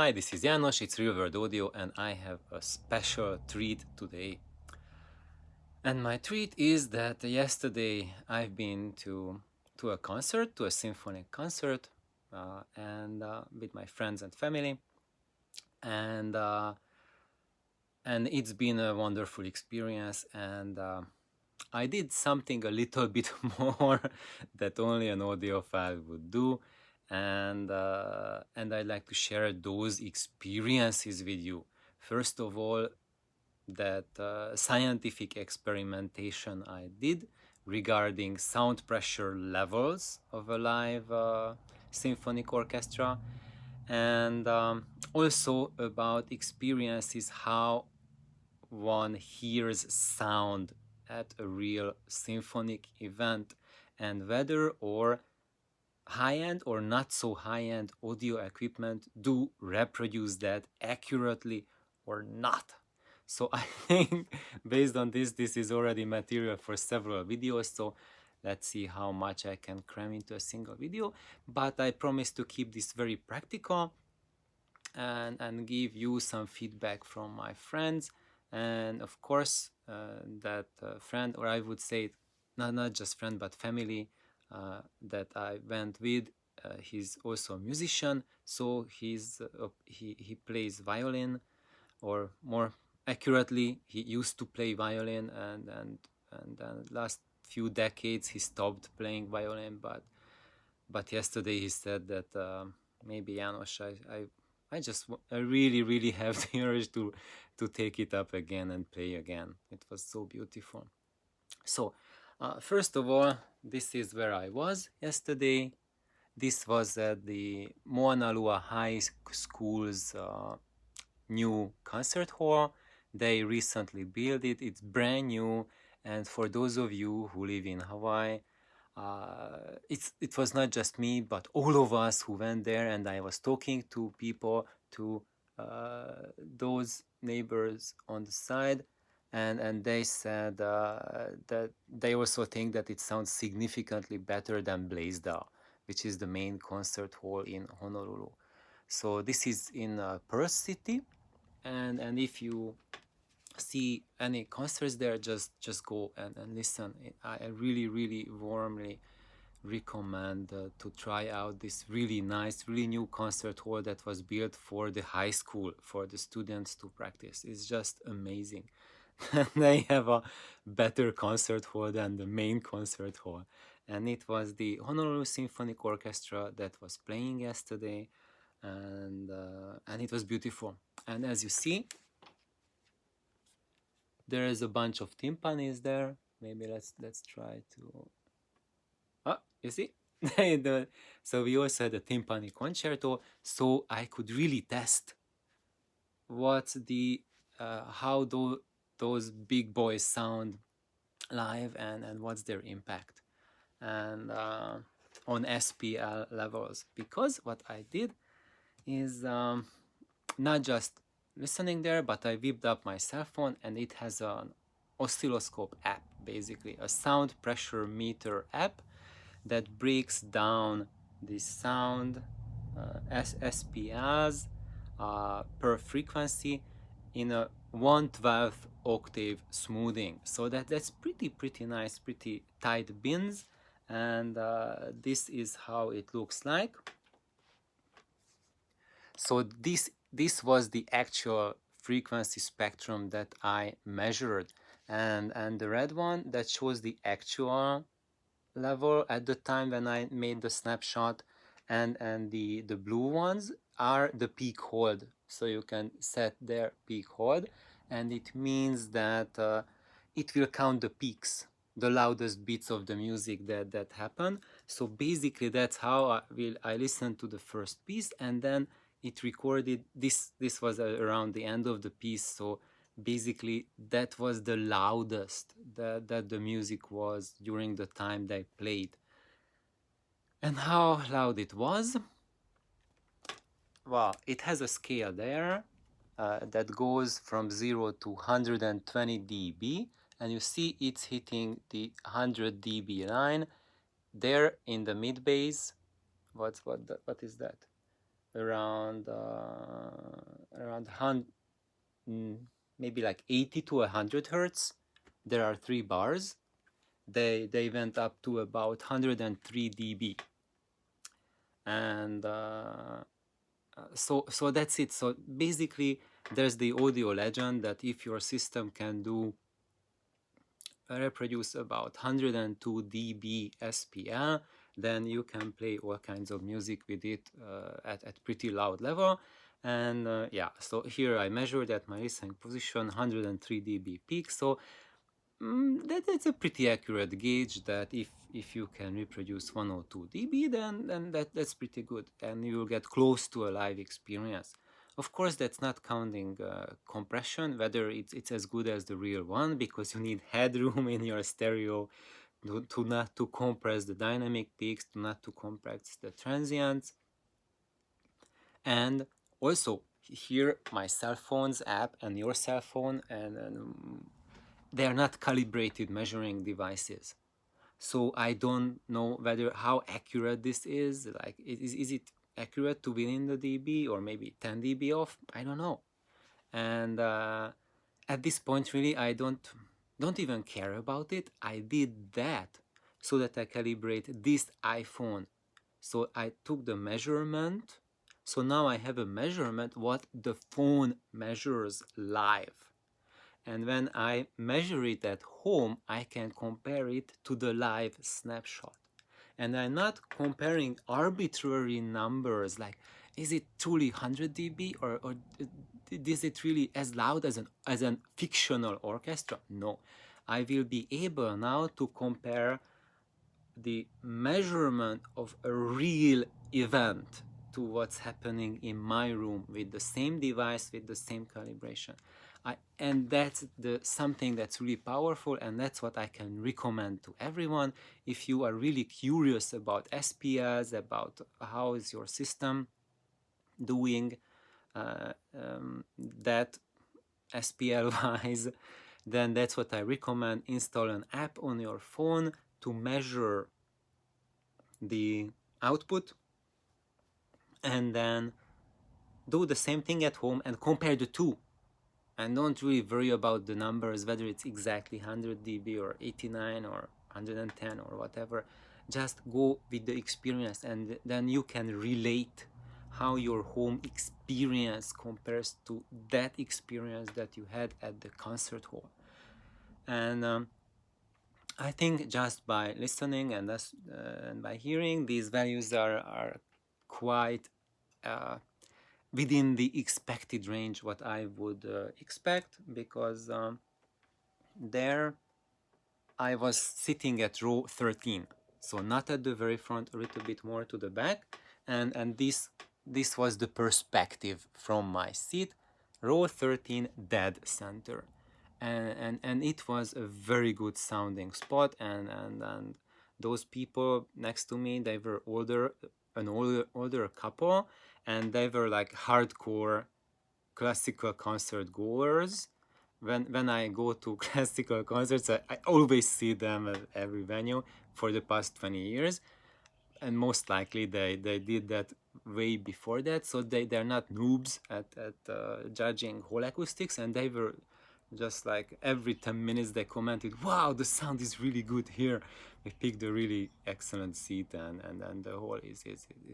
Hi, this is János, it's Real World Audio, and I have a special treat today. And my treat is that yesterday I've been to a concert, to a symphonic concert, and with my friends and family, and it's been a wonderful experience. And I did something a little bit more that only an audiophile would do, and I'd like to share those experiences with you. First of all, that scientific experimentation I did regarding sound pressure levels of a live symphonic orchestra, and also about experiences how one hears sound at a real symphonic event, and whether or high-end or not so high-end audio equipment do reproduce that accurately or not. So I think based on this is already material for several videos, so let's see how much I can cram into a single video. But I promise to keep this very practical and give you some feedback from my friends, and of course that friend, or I would say not just friend but family, that I went with, he's also a musician, so he plays violin, or more accurately he used to play violin, and last few decades he stopped playing violin, but yesterday he said that maybe János, I really have the urge to take it up again and play again. It was so beautiful. So first of all, this is where I was yesterday. This was at the Moanalua High School's new concert hall. They recently built it. It's brand new, and for those of you who live in Hawaii, it was not just me, but all of us who went there, and I was talking to people, to those neighbors on the side, and they said that they also think that it sounds significantly better than Blaisdell, which is the main concert hall in Honolulu. So this is in Perth City, and if you see any concerts there, just go and listen. I really warmly recommend to try out this really nice, really new concert hall that was built for the high school, for the students to practice. It's just amazing. They have a better concert hall than the main concert hall, and it was the Honolulu Symphonic Orchestra that was playing yesterday, and it was beautiful. And as you see, there is a bunch of timpanis there. Maybe let's try to. Ah, you see? So we also had a Timpani Concerto, so I could really test what's the how those big boys sound live, and what's their impact, and on SPL levels. Because what I did is not just listening there, but I whipped up my cell phone, and it has an oscilloscope app, basically a sound pressure meter app that breaks down the sound SPLs per frequency in a 1/12 octave smoothing. So that's pretty nice, pretty tight bins, and this is how it looks like. So this was the actual frequency spectrum that I measured, and the red one that shows the actual level at the time when I made the snapshot, and the blue ones are the peak hold. So you can set their peak hold, and it means that it will count the peaks, the loudest beats of the music that happen. So basically that's how I listened to the first piece, and then it recorded this was around the end of the piece. So basically that was the loudest that the music was during the time they played. And how loud it was? Well, it has a scale there that goes from 0 to 120 dB, and you see it's hitting the 100 dB line there in the mid bass. What is that? Around around maybe like 80 to 100 hertz. There are 3 bars. They went up to about 103 dB, and so that's it. So basically, there's the audio legend that if your system can do reproduce about 102 dB SPL, then you can play all kinds of music with it at pretty loud level. And yeah, so here I measured at my listening position 103 dB peak. So that's a pretty accurate gauge that if you can reproduce 102 dB, then that's pretty good, and you'll get close to a live experience. Of course, that's not counting compression, whether it's as good as the real one, because you need headroom in your stereo to not to compress the dynamic peaks, to not to compress the transients. And also here my cell phone's app and your cell phone, and they are not calibrated measuring devices. So I don't know whether how accurate this is. Like, is it accurate to within the dB or maybe 10 dB off? I don't know. And at this point, really, I don't even care about it. I did that so that I calibrate this iPhone. So I took the measurement. So now I have a measurement what the phone measures live. And when I measure it at home, I can compare it to the live snapshot. And I'm not comparing arbitrary numbers like, is it truly 100 dB or is it really as loud as an fictional orchestra? No. I will be able now to compare the measurement of a real event to what's happening in my room with the same device, with the same calibration. And that's something that's really powerful, and that's what I can recommend to everyone. If you are really curious about SPLs, about how is your system doing that SPL wise, then that's what I recommend. Install an app on your phone to measure the output, and then do the same thing at home and compare the two. And don't really worry about the numbers, whether it's exactly 100 dB or 89 or 110 or whatever. Just go with the experience, and then you can relate how your home experience compares to that experience that you had at the concert hall. And I think just by listening and by hearing, these values are quite within the expected range what I would expect, because there I was sitting at row 13, so not at the very front, a little bit more to the back, and this was the perspective from my seat, row 13, dead center, and it was a very good sounding spot, and those people next to me, they were an older couple, and they were like hardcore classical concert goers. When I go to classical concerts, I always see them at every venue for the past 20 years, and most likely they did that way before that, so they're not noobs at judging whole acoustics, and they were just like every 10 minutes they commented, wow, the sound is really good here, we picked a really excellent seat, and the whole is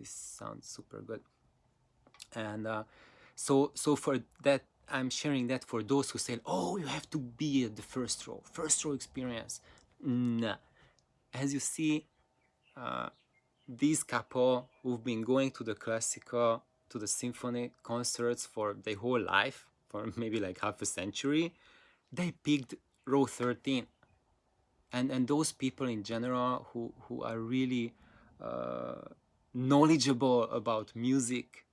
sounds super good. And so for that, I'm sharing that for those who say, oh, you have to be at the first row experience. Nah. As you see, these couple who've been going to the classical, to the symphony concerts for their whole life, for maybe like half a century, they picked row 13. And those people in general who are really knowledgeable about music,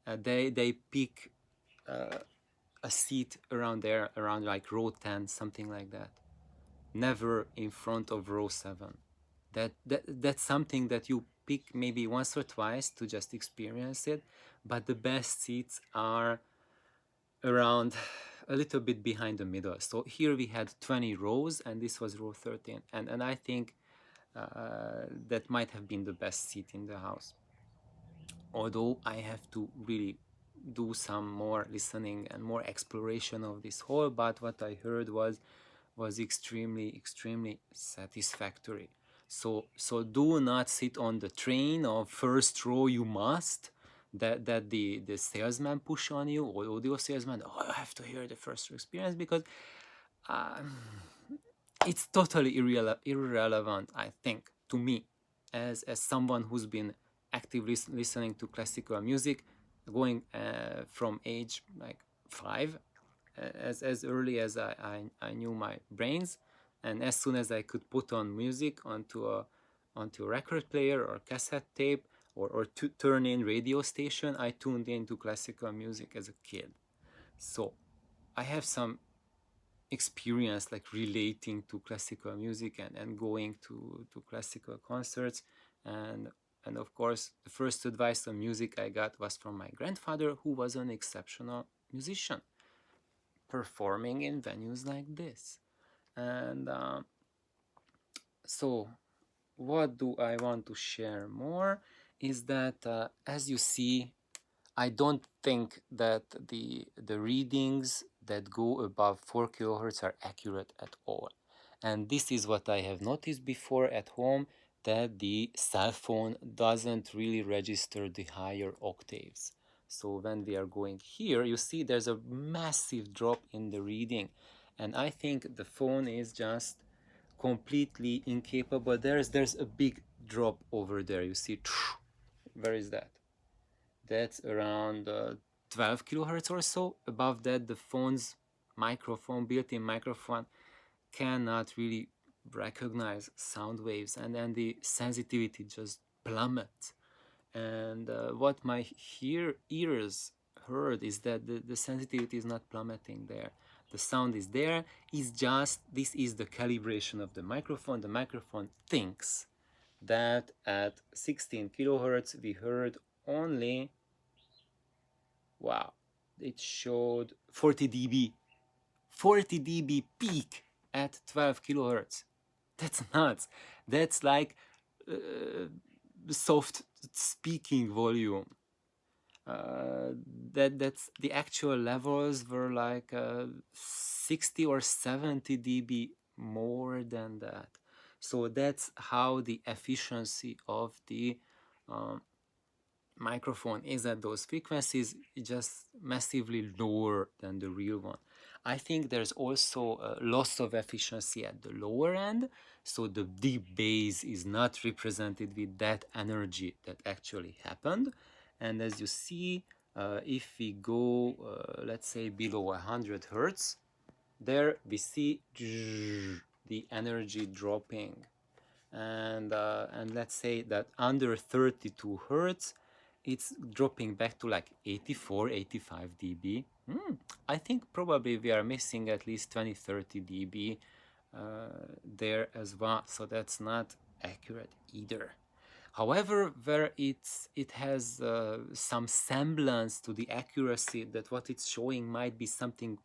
they pick a seat around there, around like row 10, something like that. Never in front of row 7. That's something that you pick maybe once or twice to just experience it, but the best seats are around a little bit behind the middle. So here we had 20 rows, and this was row 13, and I think that might have been the best seat in the house. Although I have to really do some more listening and more exploration of this whole, but what I heard was extremely satisfactory. So do not sit on the train of first row. You must, that the salesman push on you, or audio salesman. Oh, I have to hear the first row experience, because uh, it's totally irrelevant, I think, to me, as someone who's been actively listening to classical music, going from age like 5, as early as I knew my brains, and as soon as I could put on music onto a record player or cassette tape, or to turn in radio station, I tuned into classical music as a kid. So I have some experience like relating to classical music, and going to classical concerts. And of course, the first advice on music I got was from my grandfather, who was an exceptional musician, performing in venues like this. And so what do I want to share more is that, as you see, I don't think that the readings that go above 4 kilohertz are accurate at all. And this is what I have noticed before at home, that the cell phone doesn't really register the higher octaves. So when we are going here, you see there's a massive drop in the reading. And I think the phone is just completely incapable. There's a big drop over there. You see, where is that? That's around 12 kilohertz or so. Above that, the phone's microphone, built-in microphone, cannot really recognize sound waves, and then the sensitivity just plummets. And what my ears heard is that the sensitivity is not plummeting there. The sound is there. Is just, this is the calibration of the microphone. The microphone thinks that at 16 kilohertz we heard only, wow, it showed 40 dB. 40 dB peak at 12 kilohertz. That's nuts. That's like soft speaking volume. That's the actual levels were like 60 or 70 dB more than that. So that's how the efficiency of the um, microphone is at those frequencies, just massively lower than the real one. I think there's also a loss of efficiency at the lower end, so the deep bass is not represented with that energy that actually happened. And as you see, if we go, let's say, below 100 hertz, there we see the energy dropping. And let's say that under 32 hertz, it's dropping back to like 84, 85 dB. I think probably we are missing at least 20, 30 dB there as well. So that's not accurate either. However, where it has some semblance to the accuracy, that what it's showing might be something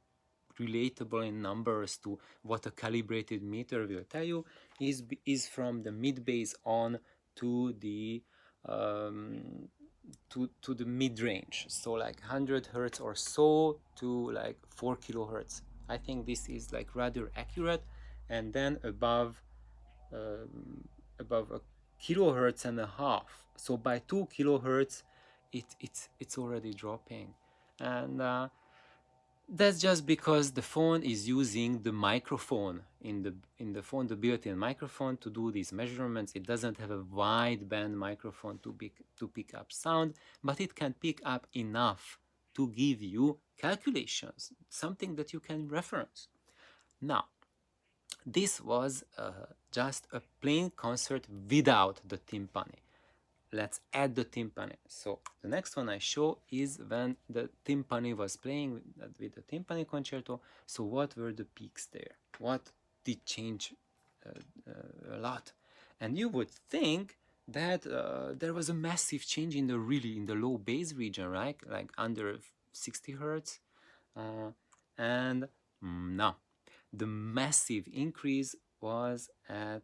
relatable in numbers to what a calibrated meter will tell you, is from the mid bass on to the to the mid range, so like 100 hertz or so to like 4 kilohertz. I think this is like rather accurate. And then above a kilohertz and a half, so by 2 kilohertz, it's already dropping. And that's just because the phone is using the microphone in the phone, the built-in microphone, to do these measurements. It doesn't have a wideband microphone to pick up sound, but it can pick up enough to give you calculations, something that you can reference. Now, this was just a plain concert without the timpani. Let's add the timpani. So the next one I show is when the timpani was playing with the Timpanic Concerto. So what were the peaks there? What did change a lot? And you would think that there was a massive change in the low bass region, right? Like under 60 hertz. And no, the massive increase was at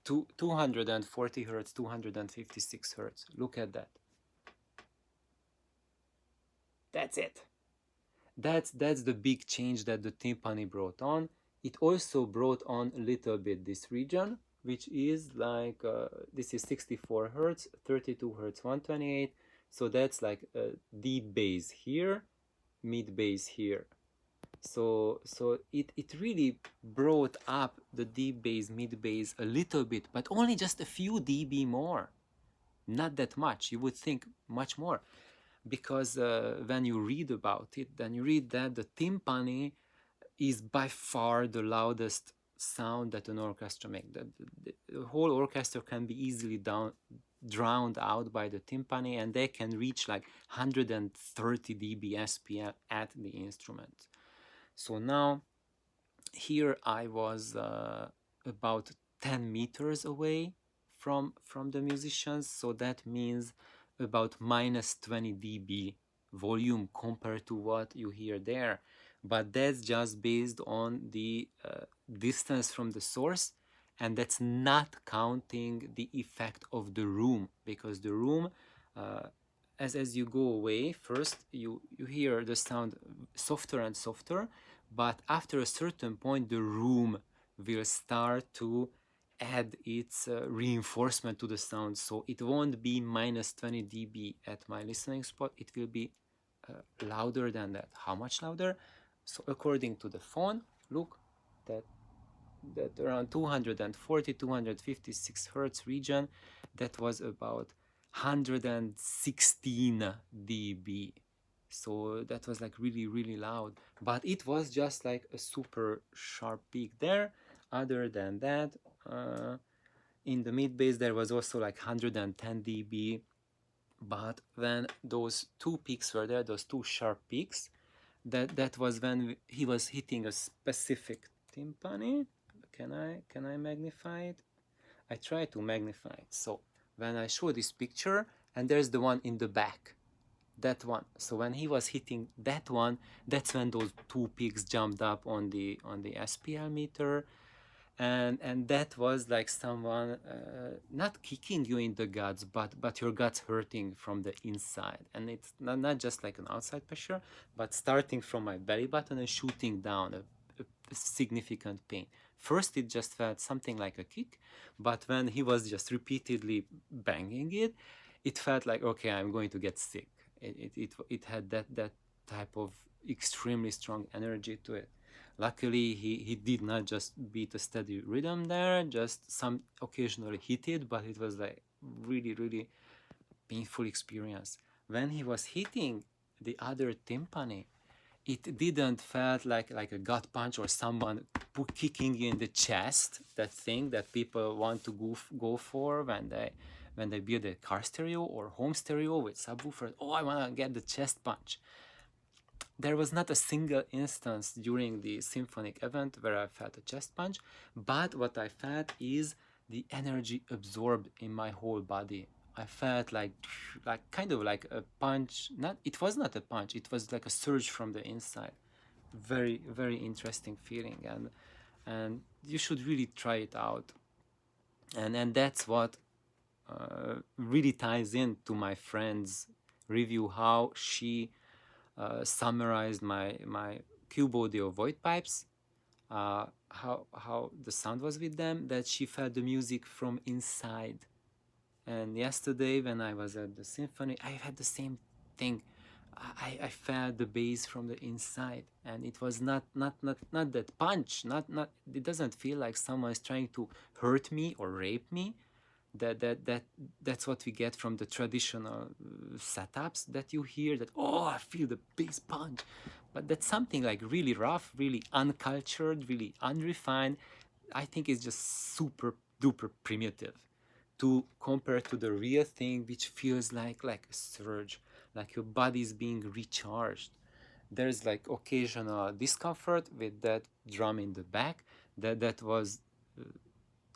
240 hertz, 256 hertz. Look at that. That's it. That's the big change that the timpani brought on. It also brought on a little bit this region, which is like this is 64 hertz, 32 hertz, 128. So that's like a deep bass here, mid bass here. So it really brought up the deep bass, mid bass a little bit, but only just a few dB more. Not that much. You would think much more, because when you read about it, then you read that the timpani is by far the loudest sound that an orchestra makes. The whole orchestra can be easily drowned out by the timpani, and they can reach like 130 dB SPL at the instrument. So now here I was about 10 meters away from the musicians, so that means about minus 20 dB volume compared to what you hear there. But that's just based on the distance from the source, and that's not counting the effect of the room, because the room, as you go away, first you hear the sound softer and softer, but after a certain point the room will start to add its reinforcement to the sound, so it won't be minus 20 dB at my listening spot, it will be louder than that. How much louder? So according to the phone, look, that around 240 256 hertz region, that was about 116 dB. So that was like really loud, but it was just like a super sharp peak there. Other than that, in the mid bass there was also like 110 dB, but when those two peaks were there, those two sharp peaks, that was when he was hitting a specific timpani. Can I magnify it? I try to magnify it. So when I show this picture, and there's the one in the back, that one. So when he was hitting that one, that's when those two peaks jumped up on the SPL meter, and that was like someone not kicking you in the guts, but your guts hurting from the inside, and it's not just like an outside pressure, but starting from my belly button and shooting down a significant pain. First it just felt something like a kick, but when he was just repeatedly banging it, it felt like, okay, I'm going to get sick. It had that type of extremely strong energy to it. Luckily, he did not just beat a steady rhythm there, just some occasionally hit it, but it was like really painful experience. When he was hitting the other timpani, it didn't felt like a gut punch or someone kicking you in the chest, that thing that people want to go for when they build a car stereo or home stereo with subwoofer. Oh, I want to get the chest punch. There was not a single instance during the symphonic event where I felt a chest punch, but what I felt is the energy absorbed in my whole body. I felt like kind of like a punch. It was not a punch. It was like a surge from the inside. Very interesting feeling, and you should really try it out. And that's what really ties into my friend's review, how she summarized my cube audio void pipes, how the sound was with them, that she felt the music from inside. And yesterday when I was at the symphony, I had the same thing. I felt the bass from the inside, and it was not that punch. It doesn't feel like someone is trying to hurt me or rape me. That's what we get from the traditional setups that you hear, that, oh, I feel the bass punch, but that's something like really rough, really uncultured, really unrefined. I think it's just super duper primitive to compare to the real thing, which feels like a surge, like your body is being recharged. There's like occasional discomfort with that drum in the back, that was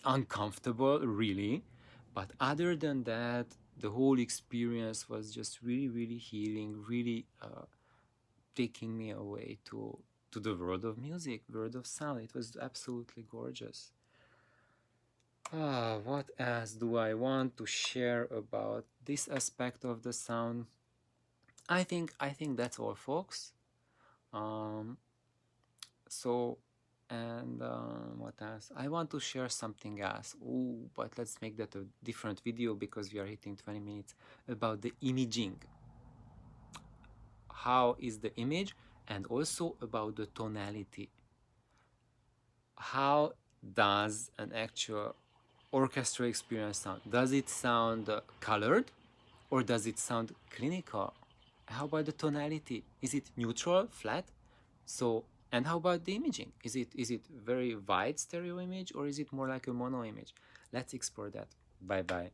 uncomfortable, really. But other than that, the whole experience was just really healing, really taking me away to the world of music, world of sound. It was absolutely gorgeous. What else do I want to share about this aspect of the sound? I think that's all, folks. Um, so, and what else? I want to share something else. Ooh, but let's make that a different video because we are hitting 20 minutes, about the imaging. How is the image, and also about the tonality. How does an actual orchestra experience sound? Does it sound colored, or does it sound clinical? How about the tonality? Is it neutral, flat? So, and how about the imaging? Is it very wide stereo image, or is it more like a mono image? Let's explore that. Bye bye.